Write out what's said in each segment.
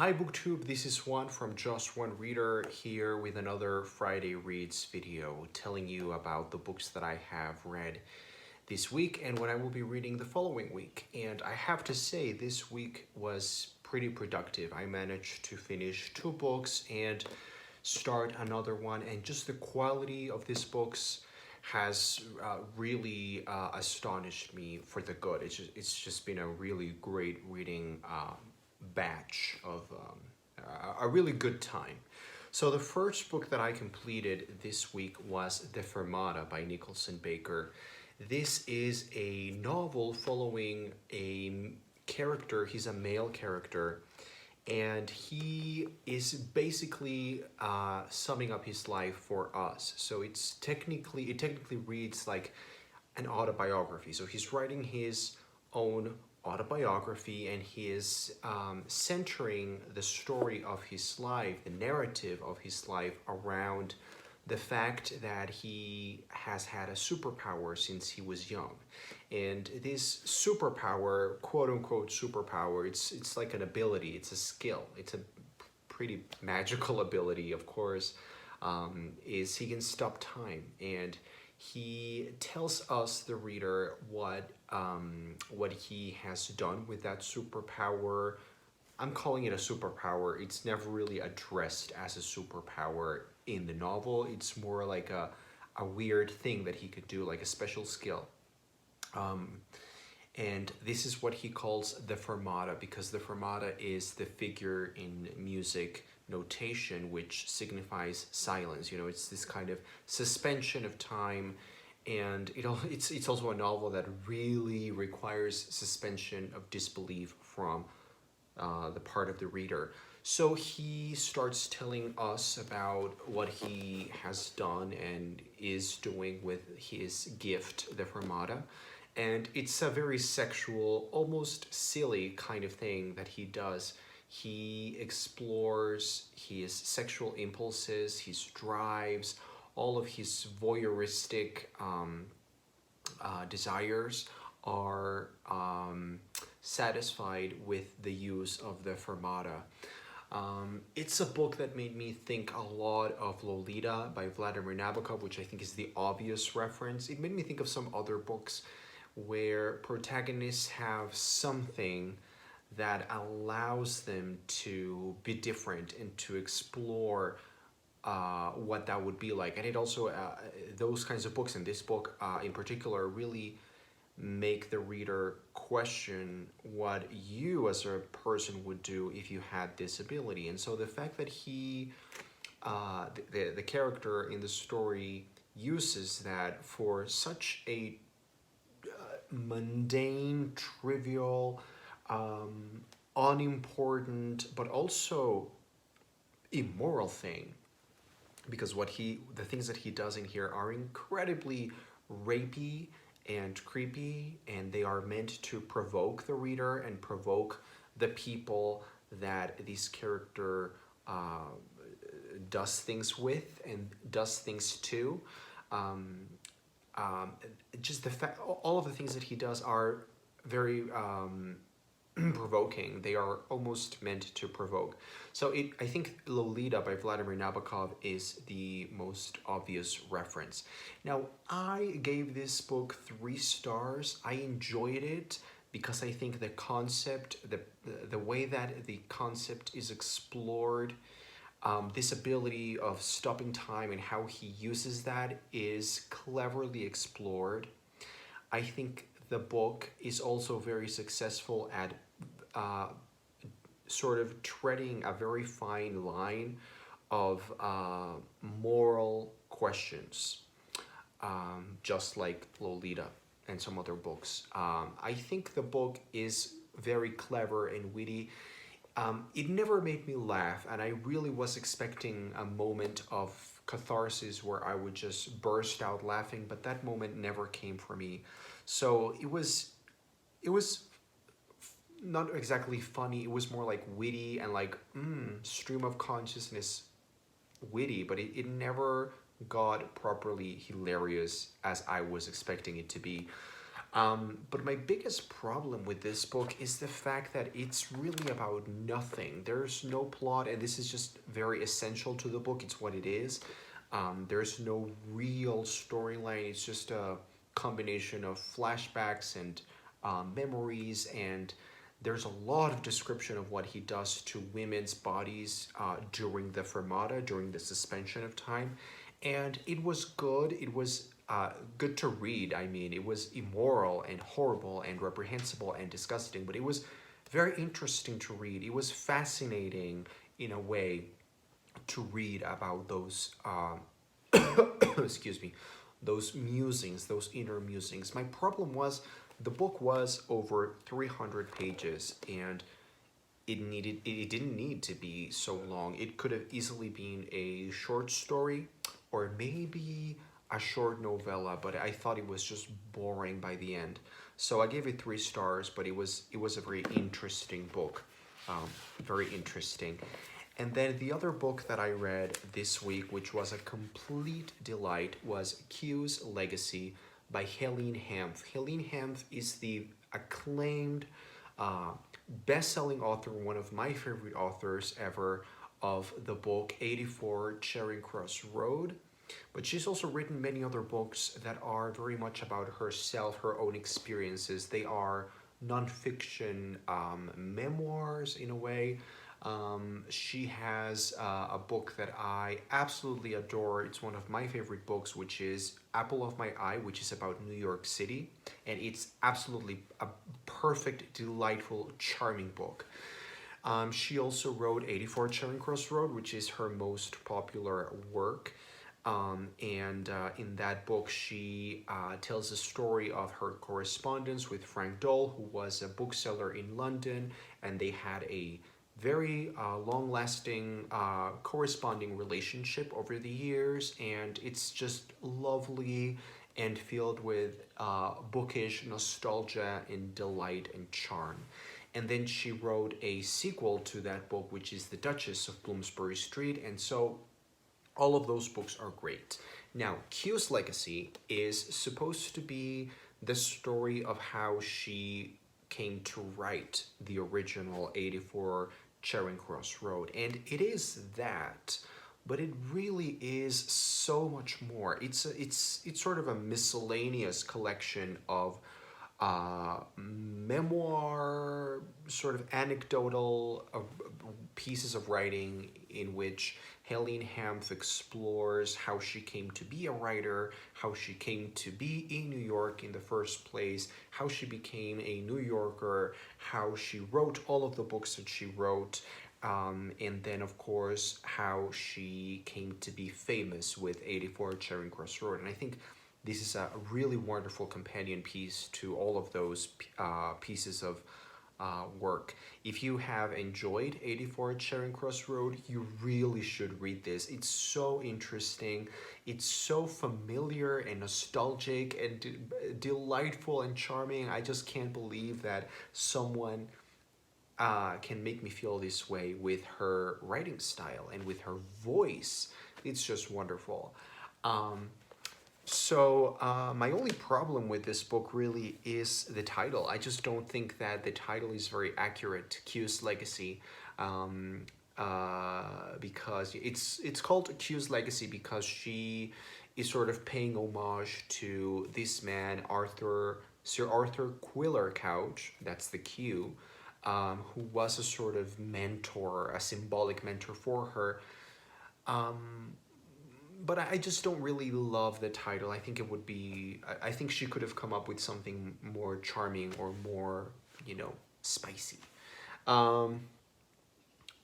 Hi BookTube, this is Juan from Just One Reader here with another Friday Reads video telling you about the books that I have read this week and what I will be reading the following week. And I have to say this week was pretty productive. I managed to finish 2 books and start another one, and just the quality of these books has really astonished me for the good. It's just been a really great reading batch of a really good time. So the first book that I completed this week was The Fermata by Nicholson Baker. This is a novel following a character. He's a male character, and he is basically summing up his life for us. So it technically reads like an autobiography. So he's writing his own autobiography, and he is centering the story of his life, the narrative of his life, around the fact that he has had a superpower since he was young. And this superpower, quote unquote superpower, it's like an ability, it's a skill, it's a pretty magical ability, of course, is he can stop time. And he tells us, the reader, what he has done with that superpower. I'm calling it a superpower. It's never really addressed as a superpower in the novel. It's more like a weird thing that he could do, like a special skill. And this is what he calls the fermata, because the fermata is the figure in music notation which signifies silence. You know, it's this kind of suspension of time, and it's also a novel that really requires suspension of disbelief from the part of the reader. So he starts telling us about what he has done and is doing with his gift, the fermata. And it's a very sexual, almost silly kind of thing that he does. He explores his sexual impulses, his drives, all of his voyeuristic desires are satisfied with the use of the fermata. It's a book that made me think a lot of Lolita by Vladimir Nabokov, which I think is the obvious reference. It made me think of some other books where protagonists have something that allows them to be different and to explore what that would be like. And it also, those kinds of books, and this book in particular, really make the reader question what you as a person would do if you had this ability. And so the fact that he, the character in the story, uses that for such a mundane, trivial, unimportant, but also immoral thing, because the things that he does in here are incredibly rapey and creepy, and they are meant to provoke the reader and provoke the people that this character does things with and does things to. Just the fact, all of the things that he does are very provoking. They are almost meant to provoke. So I think Lolita by Vladimir Nabokov is the most obvious reference. Now, I gave this book 3 stars. I enjoyed it because I think the concept, the way that the concept is explored, this ability of stopping time and how he uses that is cleverly explored. I think the book is also very successful at sort of treading a very fine line of moral questions, just like Lolita and some other books. I think the book is very clever and witty. It never made me laugh, and I really was expecting a moment of catharsis where I would just burst out laughing, but that moment never came for me. So it was not exactly funny. It was more like witty and like stream of consciousness witty, but it never got properly hilarious as I was expecting it to be. But my biggest problem with this book is the fact that it's really about nothing. There's no plot, and this is just very essential to the book. It's what it is. There's no real storyline. It's just a combination of flashbacks and memories, and there's a lot of description of what he does to women's bodies during the Fermata, during the suspension of time. And it was good. It was good to read. I mean, it was immoral and horrible and reprehensible and disgusting, but it was very interesting to read. It was fascinating in a way to read about those, excuse me, those musings, those inner musings. My problem was the book was over 300 pages, and it didn't need to be so long. It could have easily been a short story or maybe a short novella, but I thought it was just boring by the end. So I gave it 3 stars, but it was a very interesting book, very interesting. And then the other book that I read this week, which was a complete delight, was Q's Legacy by Helene Hanff. Helene Hanff is the acclaimed uh, best-selling author, one of my favorite authors ever, of the book 84 Charing Cross Road. But she's also written many other books that are very much about herself, her own experiences. They are nonfiction memoirs in a way. She has a book that I absolutely adore. It's one of my favorite books, which is Apple of My Eye, which is about New York City. And it's absolutely a perfect, delightful, charming book. She also wrote 84 Charing Cross Road, which is her most popular work. And in that book, she tells the story of her correspondence with Frank Dole, who was a bookseller in London, and they had a very long-lasting corresponding relationship over the years, and it's just lovely and filled with bookish nostalgia and delight and charm. And then she wrote a sequel to that book, which is The Duchess of Bloomsbury Street, and so all of those books are great. Now, Q's Legacy is supposed to be the story of how she came to write the original 84 Charing Cross Road. And it is that, but it really is so much more. It's sort of a miscellaneous collection of memoir, sort of anecdotal pieces of writing in which Helene Hanff explores how she came to be a writer, how she came to be in New York in the first place, how she became a New Yorker, how she wrote all of the books that she wrote, and then, of course, how she came to be famous with 84 Charing Cross Road. And I think this is a really wonderful companion piece to all of those pieces of work. If you have enjoyed 84 Charing Cross Road, you really should read this. It's so interesting. It's so familiar and nostalgic and delightful and charming. I just can't believe that someone can make me feel this way with her writing style and with her voice. It's just wonderful. My only problem with this book really is the title. I just don't think that the title is very accurate to Q's Legacy, because it's called Q's Legacy because she is sort of paying homage to this man, Sir Arthur Quiller Couch, that's the Q, who was a sort of mentor, a symbolic mentor for her. But I just don't really love the title. I think it would be. I think she could have come up with something more charming or more, spicy. Um,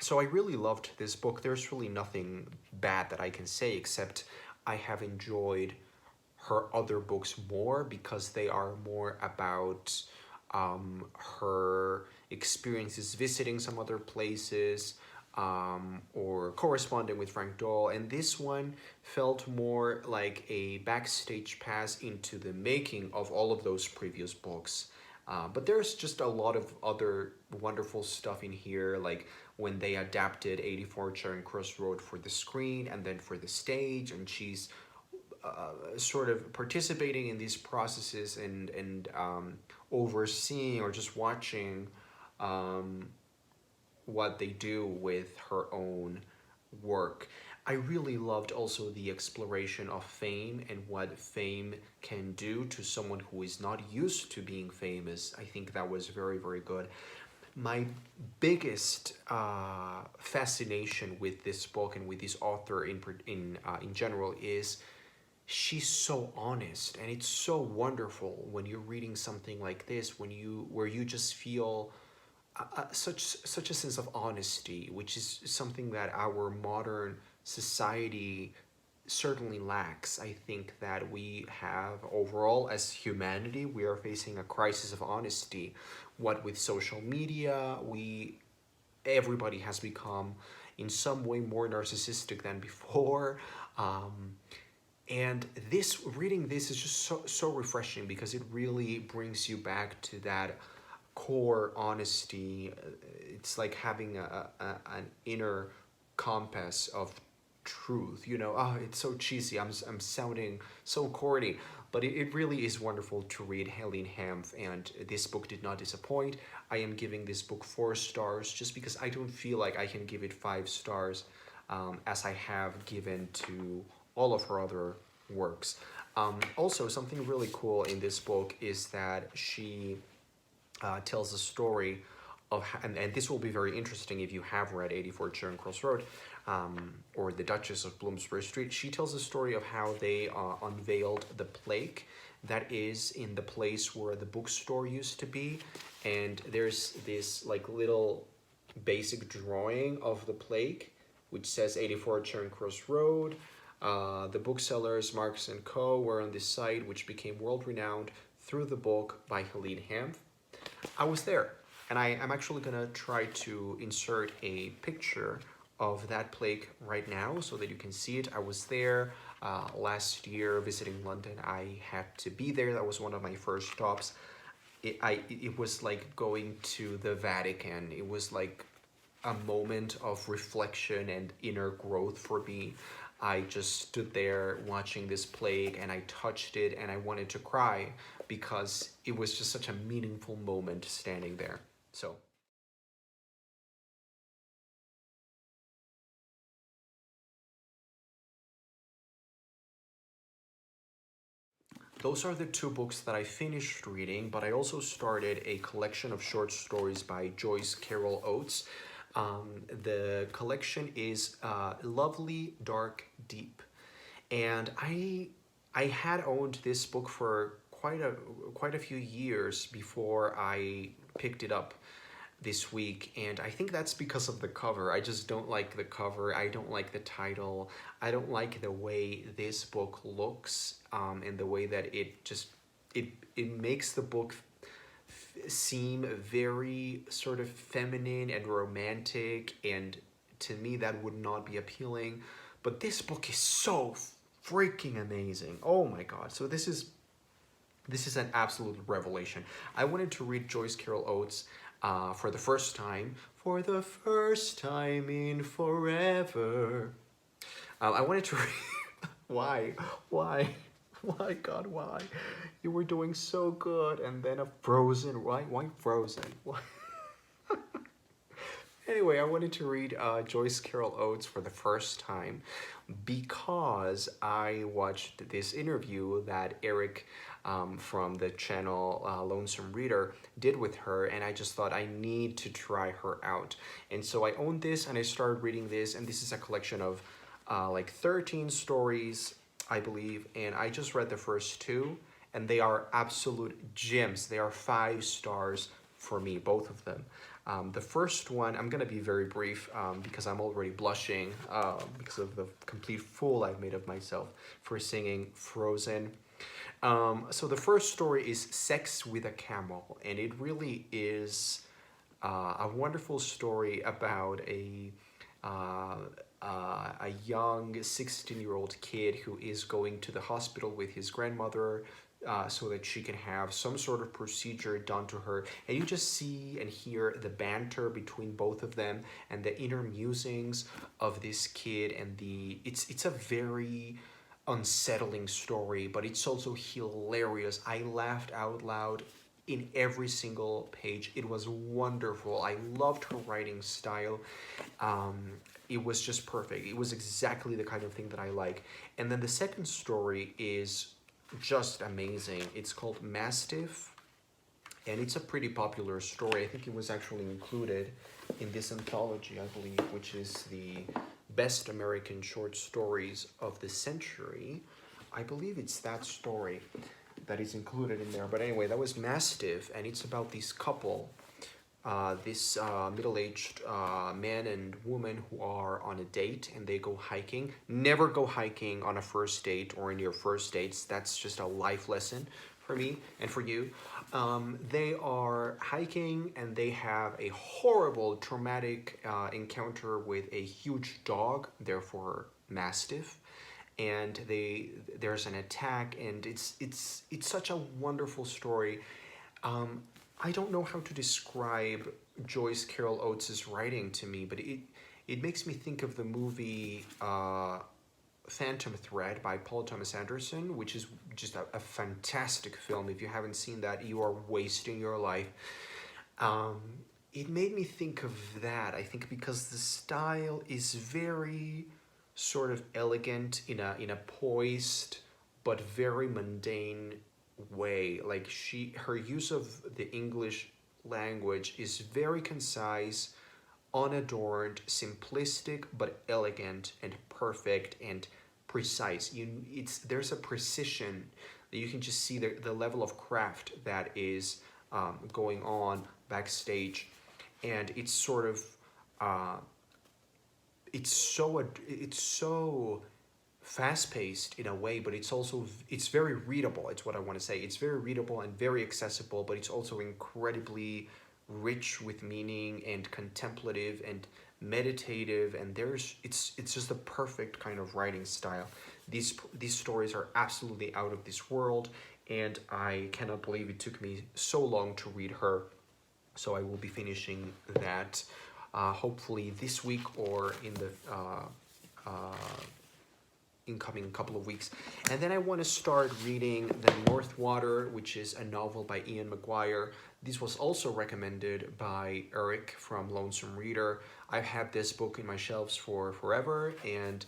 so I really loved this book. There's really nothing bad that I can say except I have enjoyed her other books more because they are more about her experiences visiting some other places, or corresponding with Frank Dole. And this one felt more like a backstage pass into the making of all of those previous books. But there's just a lot of other wonderful stuff in here, like when they adapted 84 Charing Cross Road for the screen and then for the stage, and she's sort of participating in these processes and overseeing or just watching um, what they do with her own work. I really loved also the exploration of fame and what fame can do to someone who is not used to being famous. I think that was very, very good. My biggest fascination with this book and with this author in general is she's so honest, and it's so wonderful when you're reading something like this, where you just feel such a sense of honesty, which is something that our modern society certainly lacks. I think that we have overall as humanity, we are facing a crisis of honesty. What with social media, we everybody has become in some way more narcissistic than before. Um, and this reading this is just so refreshing because it really brings you back to that core honesty. It's like having an inner compass of truth. Oh, it's so cheesy. I'm sounding so corny, but it really is wonderful to read Helene Hanff, and this book did not disappoint. I am giving this book 4 stars just because I don't feel like I can give it 5 stars, as I have given to all of her other works. Also, something really cool in this book is that she tells a story of, and this will be very interesting if you have read 84 Charing Cross Road, or The Duchess of Bloomsbury Street. She tells a story of how they unveiled the Plake that is in the place where the bookstore used to be, and there's this like little basic drawing of the Plake which says 84 Charing Cross Road. The booksellers Marks and Co. were on this site, which became world-renowned through the book by Helene Hanff. I was there, and I'm actually gonna try to insert a picture of that Plake right now so that you can see it. I was there last year visiting London. I had to be there. That was one of my first stops. It was like going to the Vatican. It was like a moment of reflection and inner growth for me. I just stood there watching this Plake, and I touched it, and I wanted to cry because it was just such a meaningful moment standing there. So those are the 2 books that I finished reading, but I also started a collection of short stories by Joyce Carol Oates. The collection is Lovely, Dark, Deep. And I had owned this book for quite a few years before I picked it up this week, and I think that's because of the cover. I just don't like the cover. I don't like the title. I don't like the way this book looks, and the way that it makes the book seem very sort of feminine and romantic, and to me that would not be appealing. But this book is so freaking amazing. Oh my god. So this is an absolute revelation. I wanted to read Joyce Carol Oates for the first time. For the first time in forever. I wanted to read... Why? Why? Why, God, why? You were doing so good, and then a Frozen. Why Frozen? Why? Anyway, I wanted to read Joyce Carol Oates for the first time because I watched this interview that Eric from the channel Lonesome Reader did with her, and I just thought I need to try her out. And so I owned this, and I started reading this, and this is a collection of like 13 stories, I believe, and I just read the first 2, and they are absolute gems. They are 5 stars for me, both of them. The first one, I'm gonna be very brief because I'm already blushing because of the complete fool I've made of myself for singing Frozen. So the first story is Sex with a Camel, and it really is a wonderful story about a young 16-year-old kid who is going to the hospital with his grandmother so that she can have some sort of procedure done to her. And you just see and hear the banter between both of them and the inner musings of this kid. And it's a very unsettling story, but it's also hilarious. I laughed out loud in every single page. It was wonderful. I loved her writing style. Um, it was just perfect. It was exactly the kind of thing that I like. And then the second story is just amazing. It's called Mastiff, and it's a pretty popular story. I think it was actually included in this anthology, I believe, which is the best American short stories of the century. I believe it's that story that is included in there. But anyway, that was Mastiff, and it's about this couple, this middle-aged man and woman who are on a date, and they go hiking. Never go hiking on a first date or in your first dates. That's just a life lesson for me and for you. They are hiking, and they have a horrible, traumatic encounter with a huge dog, therefore Mastiff, and there's an attack, and it's such a wonderful story. I don't know how to describe Joyce Carol Oates' writing to me, but it makes me think of the movie Phantom Thread by Paul Thomas Anderson, which is just a fantastic film. If you haven't seen that, you are wasting your life. It made me think of that, I think, because the style is very sort of elegant in a poised but very mundane way. Like her use of the English language is very concise, unadorned, simplistic, but elegant and perfect and precise. There's a precision that you can just see the level of craft that is going on backstage, and it's sort of it's so fast-paced in a way, but it's very readable. It's what I want to say. It's very readable and very accessible, but it's also incredibly rich with meaning and contemplative and meditative, and it's just the perfect kind of writing style. These stories are absolutely out of this world, and I cannot believe it took me so long to read her. So I will be finishing that hopefully this week or in the incoming couple of weeks. And then I want to start reading The North Water, which is a novel by Ian McGuire. This was also recommended by Eric from Lonesome Reader. I've had this book in my shelves for forever, and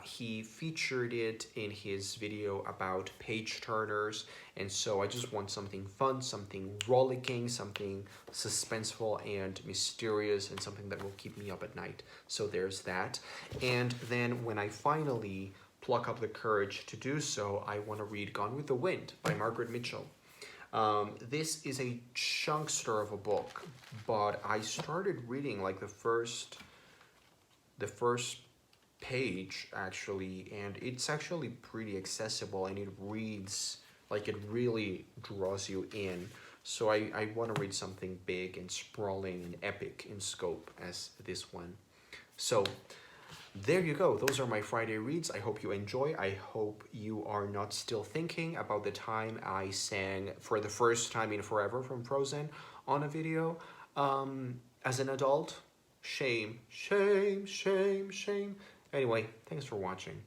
he featured it in his video about page turners, and so I just want something fun, something rollicking, something suspenseful and mysterious, and something that will keep me up at night. So there's that. And then when I finally pluck up the courage to do so, I want to read Gone with the Wind by Margaret Mitchell. This is a chunkster of a book, but I started reading like the first page actually, and it's actually pretty accessible, and it reads like it really draws you in. So I want to read something big and sprawling and epic in scope as this one. So there you go. Those are my Friday reads. I hope you enjoy. I hope you are not still thinking about the time I sang for the first time in forever from Frozen on a video. As an adult, shame, shame, shame, shame. Anyway, thanks for watching.